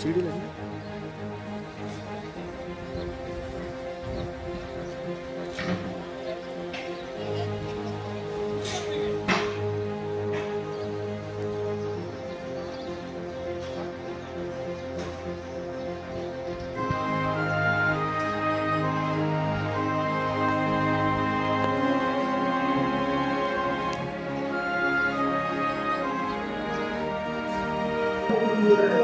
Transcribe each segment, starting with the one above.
सीढ़ी लगी।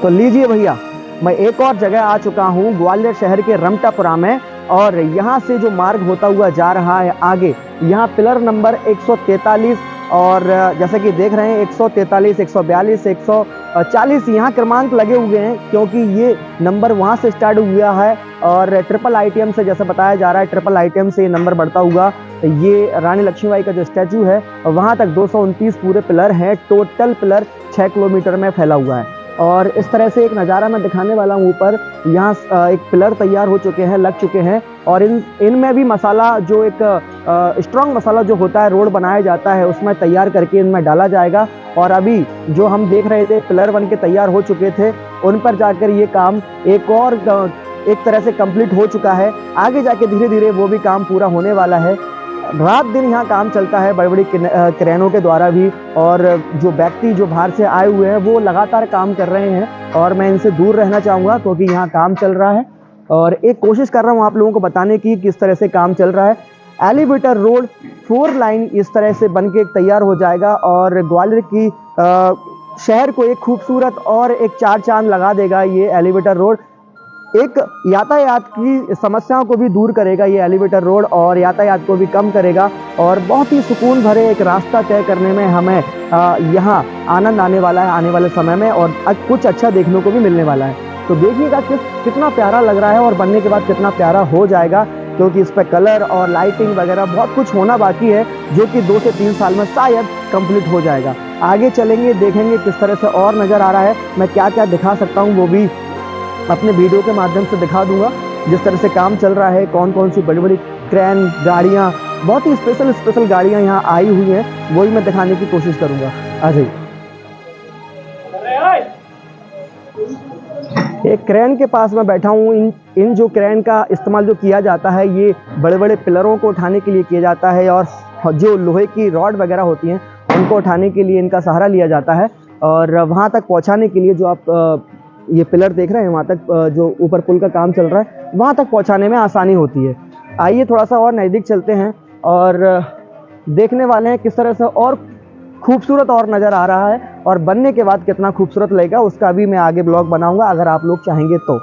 तो लीजिए भैया, मैं एक और जगह आ चुका हूँ, ग्वालियर शहर के रमटापुरा में। और यहाँ से जो मार्ग होता हुआ जा रहा है आगे, यहाँ पिलर नंबर 143 और जैसे कि देख रहे हैं 143, 142, 140 यहाँ क्रमांक लगे हुए हैं, क्योंकि ये नंबर वहाँ से स्टार्ट हुआ है और ट्रिपल आईटीएम से, जैसे बताया जा रहा है, ट्रिपल आईटीएम से ये नंबर बढ़ता हुआ ये रानी लक्ष्मीबाई का जो स्टैचू है वहाँ तक 229 पूरे पिलर हैं। टोटल पिलर 6 किलोमीटर में फैला हुआ है। और इस तरह से एक नज़ारा मैं दिखाने वाला हूँ ऊपर। यहाँ एक पिलर तैयार हो चुके हैं, लग चुके हैं, और इनमें भी मसाला, जो एक स्ट्रॉन्ग मसाला जो होता है, रोड बनाया जाता है, उसमें तैयार करके इनमें डाला जाएगा। और अभी जो हम देख रहे थे पिलर बन के तैयार हो चुके थे, उन पर जाकर ये काम एक तरह से कंप्लीट हो चुका है। आगे जाके धीरे धीरे वो भी काम पूरा होने वाला है। रात दिन यहाँ काम चलता है बड़ी बड़ी क्रेनों के द्वारा भी, और जो व्यक्ति जो बाहर से आए हुए हैं वो लगातार काम कर रहे हैं, और मैं इनसे दूर रहना चाहूँगा क्योंकि यहाँ काम चल रहा है। और एक कोशिश कर रहा हूँ आप लोगों को बताने की किस तरह से काम चल रहा है। एलिवेटर रोड 4 लाइन इस तरह से बन के तैयार हो जाएगा और ग्वालियर की शहर को एक खूबसूरत और एक चार चांद लगा देगा ये एलिवेटर रोड। एक यातायात की समस्याओं को भी दूर करेगा ये एलिवेटर रोड, और यातायात को भी कम करेगा, और बहुत ही सुकून भरे एक रास्ता तय करने में हमें यहाँ आनंद आने वाला है आने वाले समय में, और कुछ अच्छा देखने को भी मिलने वाला है। तो देखिएगा कितना प्यारा लग रहा है, और बनने के बाद कितना प्यारा हो जाएगा, क्योंकि इस पर कलर और लाइटिंग वगैरह बहुत कुछ होना बाकी है, जो कि 2 से 3 साल में शायद कंप्लीट हो जाएगा। आगे चलेंगे, देखेंगे किस तरह से और नज़र आ रहा है। मैं क्या क्या दिखा सकता हूँ वो भी अपने वीडियो के माध्यम से दिखा दूंगा, जिस तरह से काम चल रहा है, कौन कौन सी बड़ी बड़ी क्रेन गाड़ियाँ, बहुत ही स्पेशल गाड़ियाँ यहाँ आई हुई हैं, वही मैं दिखाने की कोशिश करूँगा। आ जाइए। एक क्रेन के पास मैं बैठा हूँ। इन जो क्रेन का इस्तेमाल जो किया जाता है, ये बड़े बड़े पिलरों को उठाने के लिए किया जाता है, और जो लोहे की रॉड वगैरह होती हैं उनको उठाने के लिए इनका सहारा लिया जाता है, और वहाँ तक पहुँचाने के लिए जो आप ये पिलर देख रहे हैं, वहाँ तक जो ऊपर पुल का काम चल रहा है, वहाँ तक पहुँचाने में आसानी होती है। आइए थोड़ा सा और नज़दीक चलते हैं और देखने वाले हैं किस तरह से और खूबसूरत और नज़र आ रहा है, और बनने के बाद कितना खूबसूरत लगेगा उसका भी मैं आगे ब्लॉग बनाऊंगा, अगर आप लोग चाहेंगे तो।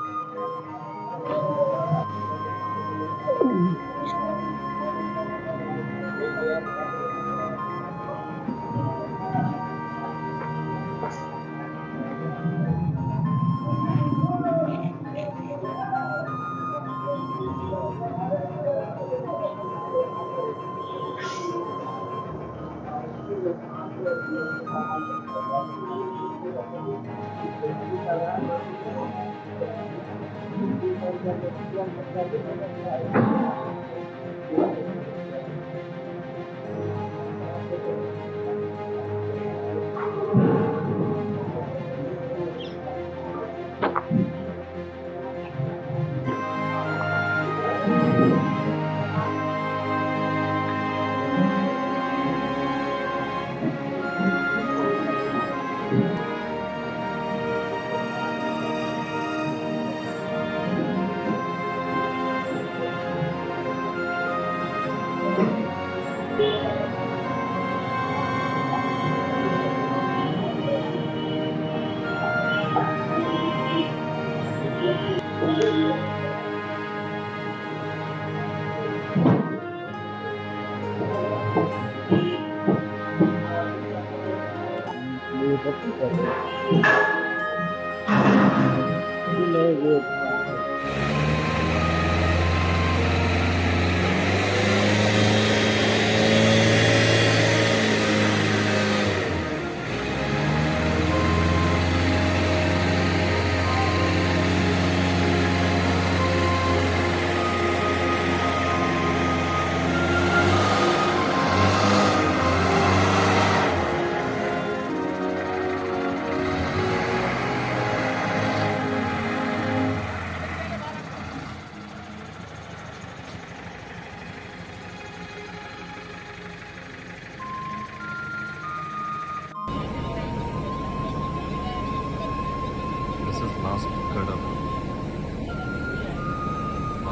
लास्ट कदम,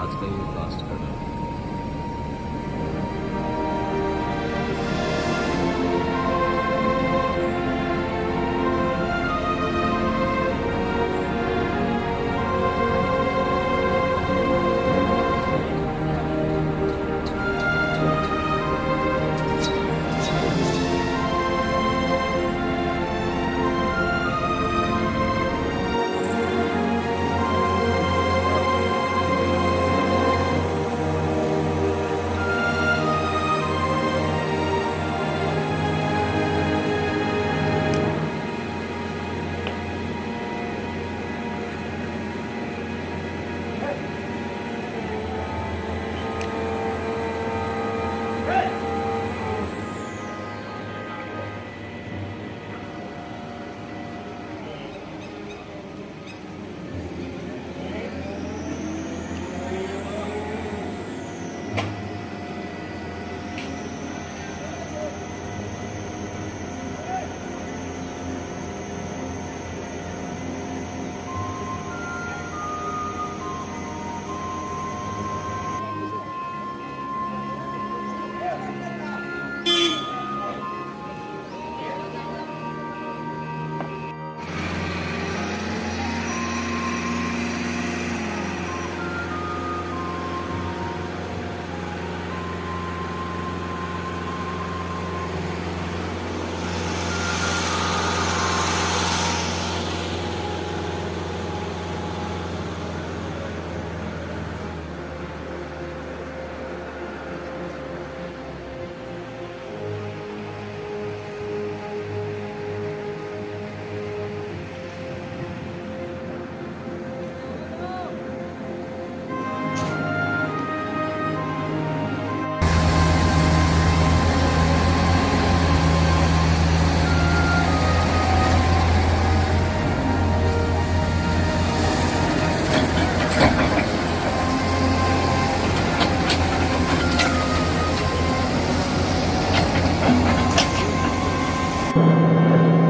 आज का ये लास्ट कदम।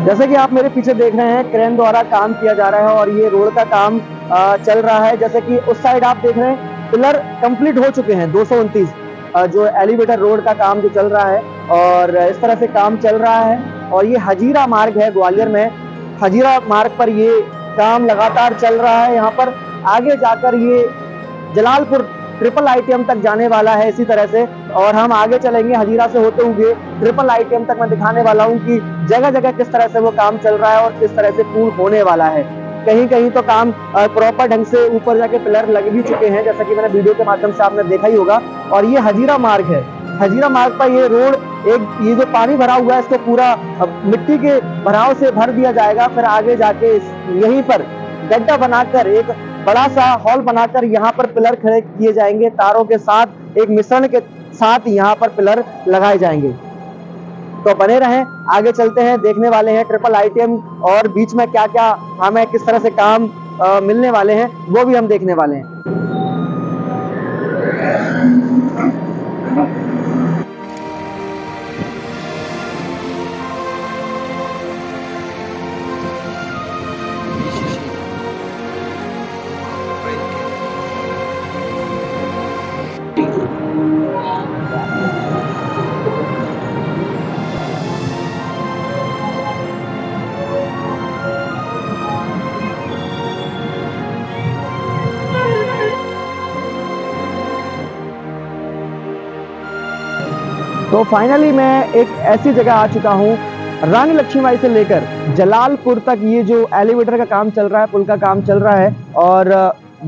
जैसे कि आप मेरे पीछे देख रहे हैं, क्रेन द्वारा काम किया जा रहा है और ये रोड का काम चल रहा है। जैसे कि उस साइड आप देख रहे हैं, पिलर कंप्लीट हो चुके हैं 229, जो एलिवेटर रोड का काम जो चल रहा है और इस तरह से काम चल रहा है। और ये हजीरा मार्ग है, ग्वालियर में हजीरा मार्ग पर ये काम लगातार चल रहा है। यहाँ पर आगे जाकर ये जलालपुर ट्रिपल आईटीएम तक जाने वाला है इसी तरह से, और हम आगे चलेंगे हजीरा से होते हुए ट्रिपल आईटीएम तक। मैं दिखाने वाला हूँ कि जगह जगह किस तरह से वो काम चल रहा है और किस तरह से पुल होने वाला है। कहीं कहीं तो काम प्रॉपर ढंग से ऊपर जाके पिलर लग भी चुके हैं, जैसा कि मैंने वीडियो के माध्यम से आपने देखा ही होगा। और ये हजीरा मार्ग है, हजीरा मार्ग पर ये रोड ये जो पानी भरा हुआ है इसको पूरा मिट्टी के भराव से भर दिया जाएगा। फिर आगे जाके यहीं पर गड्ढा बनाकर एक बड़ा सा हॉल बनाकर यहाँ पर पिलर खड़े किए जाएंगे, तारों के साथ, एक मिश्रण के साथ यहाँ पर पिलर लगाए जाएंगे। तो बने रहें, आगे चलते हैं, देखने वाले हैं ट्रिपल आईटीएम और बीच में क्या क्या हमें किस तरह से काम मिलने वाले हैं, वो भी हम देखने वाले हैं। तो फाइनली मैं एक ऐसी जगह आ चुका हूँ, रानी लक्ष्मीबाई से लेकर जलालपुर तक ये जो एलिवेटर का काम चल रहा है, पुल का काम चल रहा है और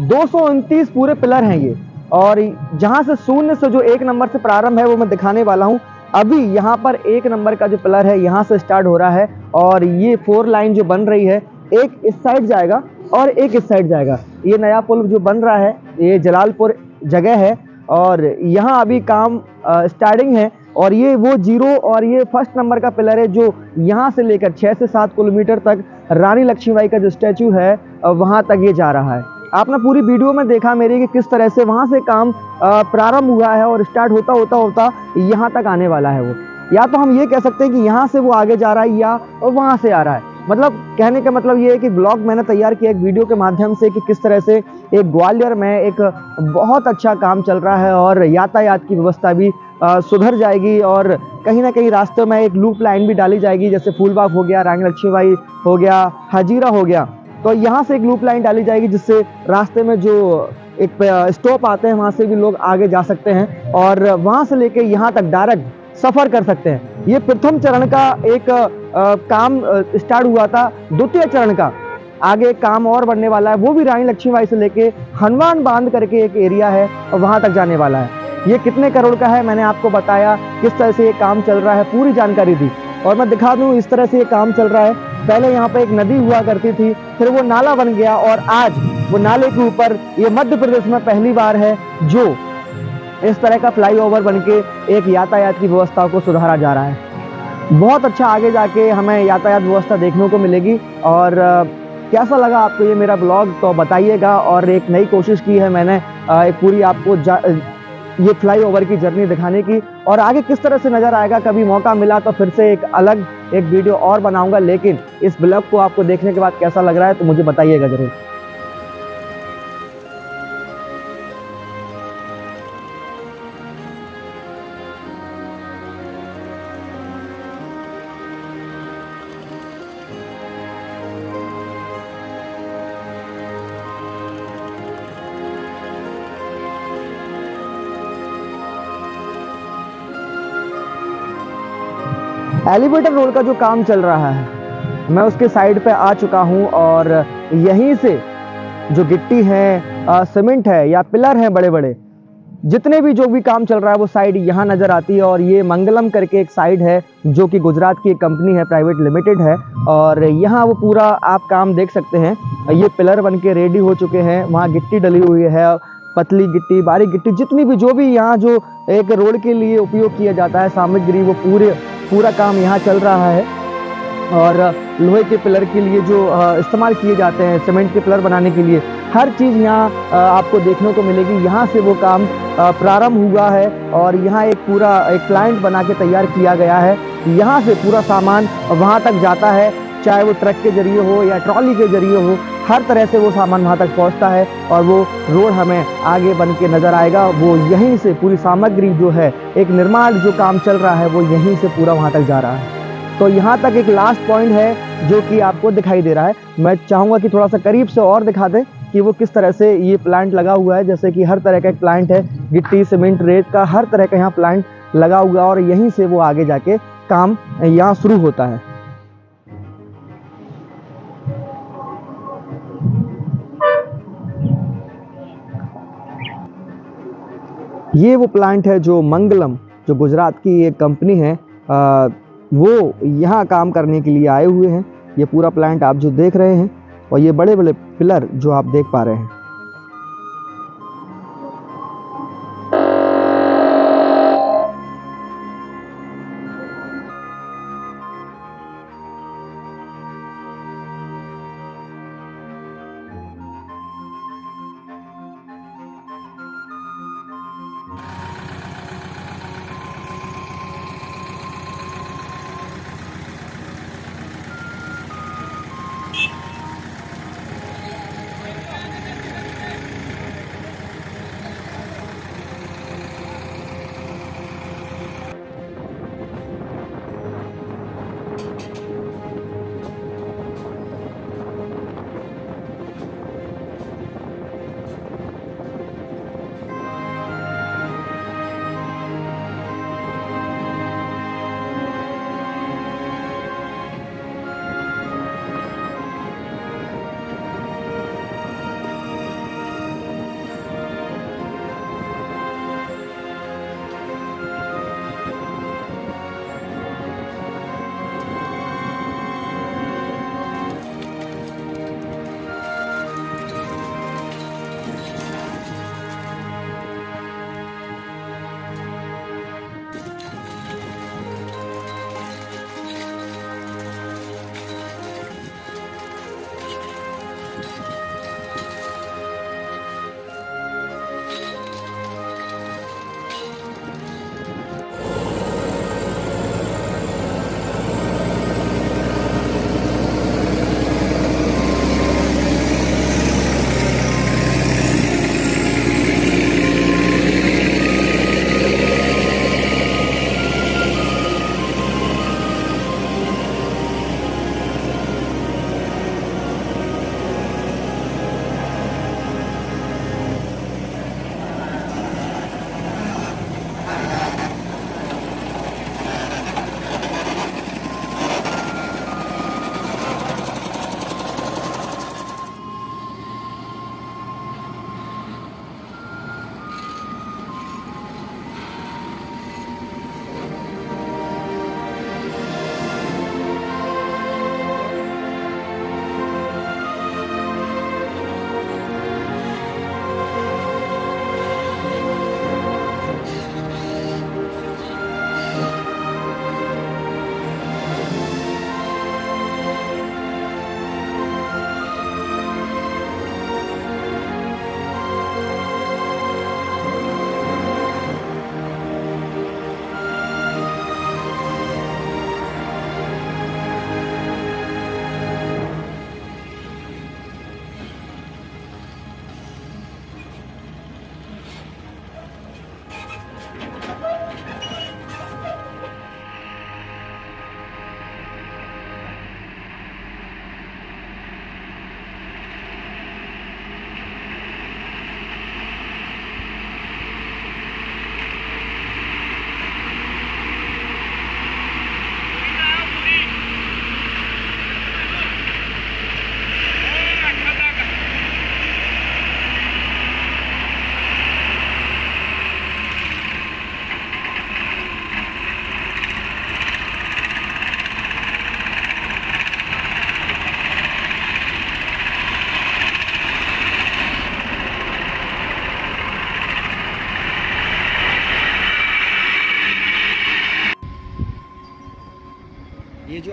229 पूरे पिलर हैं ये। और जहां से शून्य से जो 1 नंबर से प्रारंभ है वो मैं दिखाने वाला हूं। अभी यहाँ पर 1 नंबर का जो पिलर है यहाँ से स्टार्ट हो रहा है और ये 4 लाइन जो बन रही है, एक इस साइड जाएगा और एक इस साइड जाएगा। ये नया पुल जो बन रहा है ये जलालपुर जगह है और यहाँ अभी काम स्टार्टिंग है। और ये वो 0 और ये 1 नंबर का पिलर है जो यहाँ से लेकर 6 से 7 किलोमीटर तक रानी लक्ष्मीबाई का जो स्टैचू है वहाँ तक ये जा रहा है। आपने पूरी वीडियो में देखा मेरी कि किस तरह से वहाँ से काम प्रारंभ हुआ है और स्टार्ट होता यहाँ तक आने वाला है वो। या तो हम ये कह सकते हैं कि यहाँ से वो आगे जा रहा है या वहाँ से आ रहा है। मतलब कहने का मतलब ये है कि ब्लॉग मैंने तैयार किया एक वीडियो के माध्यम से कि किस तरह से एक ग्वालियर में एक बहुत अच्छा काम चल रहा है और यातायात की व्यवस्था भी सुधर जाएगी और कहीं ना कहीं रास्ते में एक लूप लाइन भी डाली जाएगी, जैसे फूलबाग हो गया, रानी लक्ष्मीबाई हो गया, हाजीरा हो गया, तो यहाँ से एक लूप लाइन डाली जाएगी जिससे रास्ते में जो एक स्टॉप आते हैं वहाँ से भी लोग आगे जा सकते हैं और वहाँ से लेके यहाँ तक डायरेक्ट सफर कर सकते हैं। ये प्रथम चरण का एक काम स्टार्ट हुआ था। द्वितीय चरण का आगे काम और बढ़ने वाला है, वो भी रानी लक्ष्मीबाई से लेके हनुमान बांध करके एक एरिया है और वहां तक जाने वाला है। ये कितने करोड़ का है मैंने आपको बताया, किस तरह से ये काम चल रहा है पूरी जानकारी दी और मैं दिखा दूं इस तरह से ये काम चल रहा है। पहले यहाँ पे एक नदी हुआ करती थी, फिर वो नाला बन गया और आज वो नाले के ऊपर ये मध्य प्रदेश में पहली बार है जो इस तरह का फ्लाईओवर बनके एक यातायात की व्यवस्था को सुधारा जा रहा है। बहुत अच्छा आगे जाके हमें यातायात व्यवस्था देखने को मिलेगी और कैसा लगा आपको ये मेरा ब्लॉग तो बताइएगा। और एक नई कोशिश की है मैंने एक पूरी आपको ये फ्लाईओवर की जर्नी दिखाने की और आगे किस तरह से नजर आएगा, कभी मौका मिला तो फिर से एक अलग एक वीडियो और बनाऊंगा, लेकिन इस ब्लॉग को आपको देखने के बाद कैसा लग रहा है तो मुझे बताइएगा जरूर। एलिवेटर रोड का जो काम चल रहा है मैं उसके साइड पे आ चुका हूं और यहीं से जो गिट्टी है, सीमेंट है या पिलर है, बड़े बड़े जितने भी जो भी काम चल रहा है वो साइड यहाँ नज़र आती है। और ये मंगलम करके एक साइड है जो कि गुजरात की एक कंपनी है, प्राइवेट लिमिटेड है और यहाँ वो पूरा आप काम देख सकते हैं। ये पिलर बन के रेडी हो चुके हैं, वहाँ गिट्टी डली हुई है, पतली गिट्टी, बारीक गिट्टी, जितनी भी जो भी यहाँ जो एक रोड के लिए उपयोग किया जाता है सामग्री, वो पूरा काम यहाँ चल रहा है। और लोहे के पिलर के लिए जो इस्तेमाल किए जाते हैं, सीमेंट के पिलर बनाने के लिए, हर चीज़ यहाँ आपको देखने को मिलेगी। यहाँ से वो काम प्रारंभ हुआ है और यहाँ एक पूरा एक प्लांट बना के तैयार किया गया है। यहाँ से पूरा सामान वहाँ तक जाता है, चाहे वो ट्रक के जरिए हो या ट्रॉली के जरिए हो, हर तरह से वो सामान वहाँ तक पहुँचता है और वो रोड हमें आगे बन के नज़र आएगा। वो यहीं से पूरी सामग्री जो है, एक निर्माण जो काम चल रहा है वो यहीं से पूरा वहाँ तक जा रहा है। तो यहाँ तक एक लास्ट पॉइंट है जो कि आपको दिखाई दे रहा है। मैं चाहूँगा कि थोड़ा सा करीब से और दिखा दें कि वो किस तरह से ये प्लांट लगा हुआ है। जैसे कि हर तरह का एक प्लांट है, गिट्टी, सीमेंट, रेत का हर तरह का यहाँ प्लांट लगा हुआ है और यहीं से वो आगे जाके काम यहाँ शुरू होता है। ये वो प्लांट है जो मंगलम, जो गुजरात की एक कंपनी है, वो यहाँ काम करने के लिए आए हुए हैं। ये पूरा प्लांट आप जो देख रहे हैं और ये बड़े बड़े पिलर जो आप देख पा रहे हैं।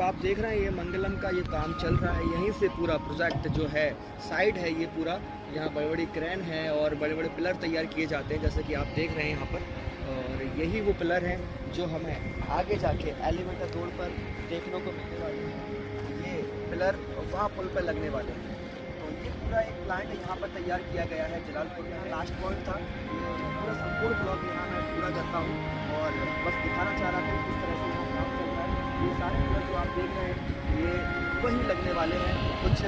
जो आप देख रहे हैं ये मंगलम का ये काम चल रहा है, यहीं से पूरा प्रोजेक्ट जो है साइड है ये पूरा, यहाँ बड़ी बड़ी क्रेन है और बड़े बड़े पिलर तैयार किए जाते हैं जैसे कि आप देख रहे हैं यहाँ पर। और यही वो पिलर हैं जो हमें आगे जाके एलिवेटर रोड पर देखने को मिलने वाले हैं। ये पिलर वहाँ पुल पर लगने वाले हैं। तो ये पूरा एक प्लांट यहाँ पर तैयार किया गया है जलालपुर। यहाँ लास्ट पॉइंट था, पूरा संपूर्ण ब्लॉक यहाँ मैं पूरा करता हूँ और बस दिखाना चाह रहा था किस तरह से यहाँ काम चल रहा है। ये सारे पिलर जो आप देख रहे हैं ये वही लगने वाले हैं, कुछ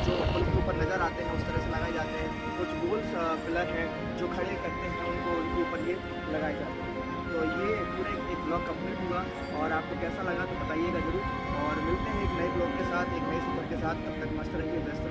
जो पुल के ऊपर नज़र आते हैं उस तरह से लगाए जाते हैं, कुछ गोल पिलर हैं जो खड़े करते हैं उनको, उनके ऊपर ये लगाए जाते हैं। तो ये पूरे एक ब्लॉग कंप्लीट हुआ और आपको कैसा लगा तो बताइएगा ज़रूर, और मिलते हैं एक नए ब्लॉग के साथ, एक नए सफर के साथ। तब तक मस्त रहिए, व्यस्त